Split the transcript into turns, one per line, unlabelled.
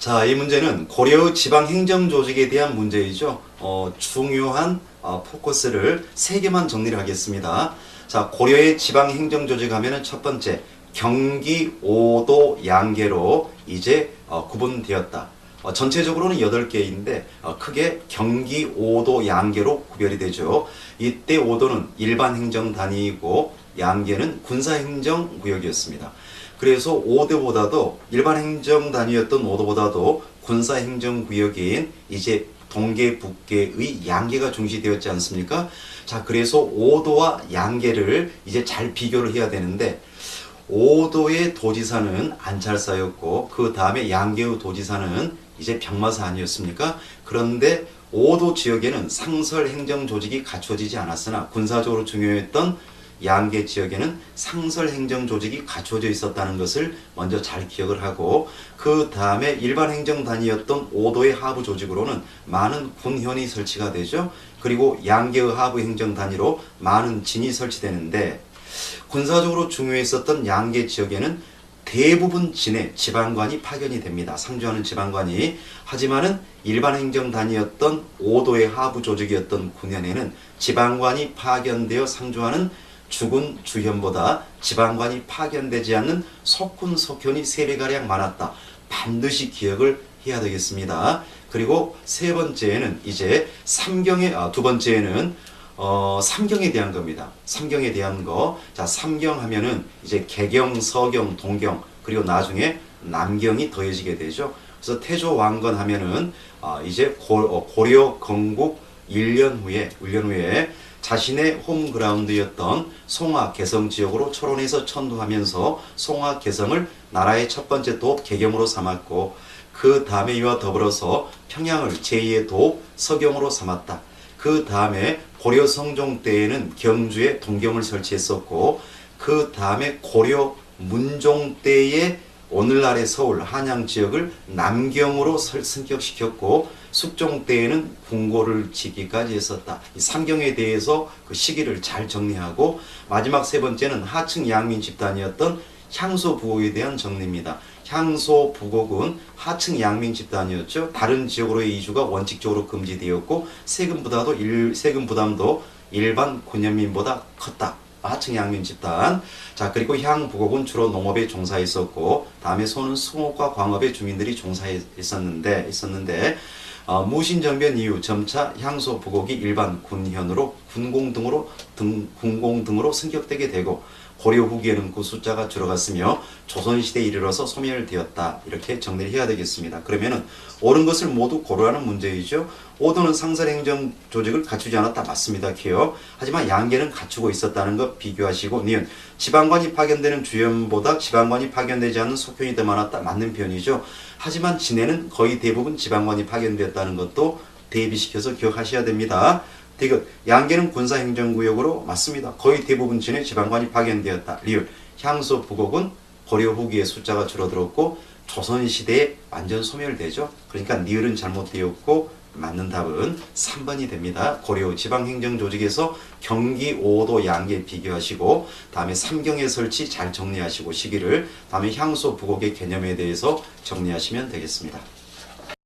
자, 이 문제는 고려의 지방행정조직에 대한 문제이죠. 중요한 포커스를 3개만 정리를 하겠습니다. 자, 고려의 지방행정조직 하면은 첫 번째, 경기 5도 양계로 이제 구분되었다. 전체적으로는 8개인데 크게 경기 5도 양계로 구별이 되죠. 이때 5도는 일반 행정 단위이고 양계는 군사행정구역이었습니다. 그래서 5도보다도 일반 행정 단위였던 5도보다도 군사행정구역인 이제 동계 북계의 양계가 중시되었지 않습니까? 자, 그래서 5도와 양계를 이제 잘 비교를 해야 되는데 5도의 도지사는 안찰사였고 그 다음에 양계의 도지사는 이제 병마사 아니었습니까? 그런데 5도 지역에는 상설 행정 조직이 갖춰지지 않았으나 군사적으로 중요했던 양계 지역에는 상설 행정 조직이 갖춰져 있었다는 것을 먼저 잘 기억을 하고 그 다음에 일반 행정 단위였던 5도의 하부 조직으로는 많은 군현이 설치가 되죠. 그리고 양계의 하부 행정 단위로 많은 진이 설치되는데 군사적으로 중요했었던 양계 지역에는 대부분 진에 지방관이 파견이 됩니다. 상주하는 지방관이. 하지만은 일반 행정 단위였던 5도의 하부 조직이었던 군현에는 지방관이 파견되어 상주하는 주군 주현보다 지방관이 파견되지 않는 속군 속현이 3배가량 많았다. 반드시 기억을 해야 되겠습니다. 그리고 세 번째에는 이제 두 번째에는 삼경에 대한 겁니다. 삼경에 대한 거. 자, 삼경 하면은 이제 개경, 서경, 동경, 그리고 나중에 남경이 더해지게 되죠. 그래서 태조 왕건 하면은 이제 고려 건국 1년 후에 자신의 홈그라운드였던 송화 개성 지역으로 철원에서 천도하면서 송화 개성을 나라의 첫 번째 도읍 개경으로 삼았고 그 다음에 이와 더불어서 평양을 제2의 도읍 서경으로 삼았다. 그 다음에 고려 성종 때에는 경주에 동경을 설치했었고 그 다음에 고려 문종 때에 오늘날의 서울 한양 지역을 남경으로 승격시켰고 숙종 때에는 궁궐을 짓기까지 했었다. 이 삼경에 대해서 그 시기를 잘 정리하고 마지막 세 번째는 하층 양민 집단이었던 향소 부곡에 대한 정리입니다. 향소 부곡은 하층 양민 집단이었죠. 다른 지역으로의 이주가 원칙적으로 금지되었고 세금 부담도 일반 군현민보다 컸다. 하층 양민 집단. 자, 그리고 향 부곡은 주로 농업에 종사했었고 다음에 소는 수목과 광업의 주민들이 종사했었는데 무신정변 이후 점차 향소 부곡이 일반 군현으로 군공 등으로 승격되게 되고 고려 후기에는 그 숫자가 줄어갔으며 조선시대에 이르러서 소멸되었다. 이렇게 정리를 해야 되겠습니다. 그러면은 옳은 것을 모두 고려하는 문제이죠. 5도는 상설 행정 조직을 갖추지 않았다. 맞습니다. 기억. 하지만 양계는 갖추고 있었다는 것 비교하시고 니은 지방관이 파견되는 주현보다 지방관이 파견되지 않는 속현이 더 많았다. 맞는 표현이죠. 하지만 진해는 거의 대부분 지방관이 파견되었다는 것도 대비시켜서 기억하셔야 됩니다. 양계는 군사행정구역으로 맞습니다. 거의 대부분 진해 지방관이 파견되었다. 리을 향소 부곡은 고려 후기에 숫자가 줄어들었고 조선시대에 완전 소멸되죠. 그러니까 니을은 잘못되었고 맞는 답은 3번이 됩니다. 고려 지방행정조직에서 경기 5도 양계 비교하시고 다음에 삼경의 설치 잘 정리하시고 시기를 다음에 향소 부곡의 개념에 대해서 정리하시면 되겠습니다.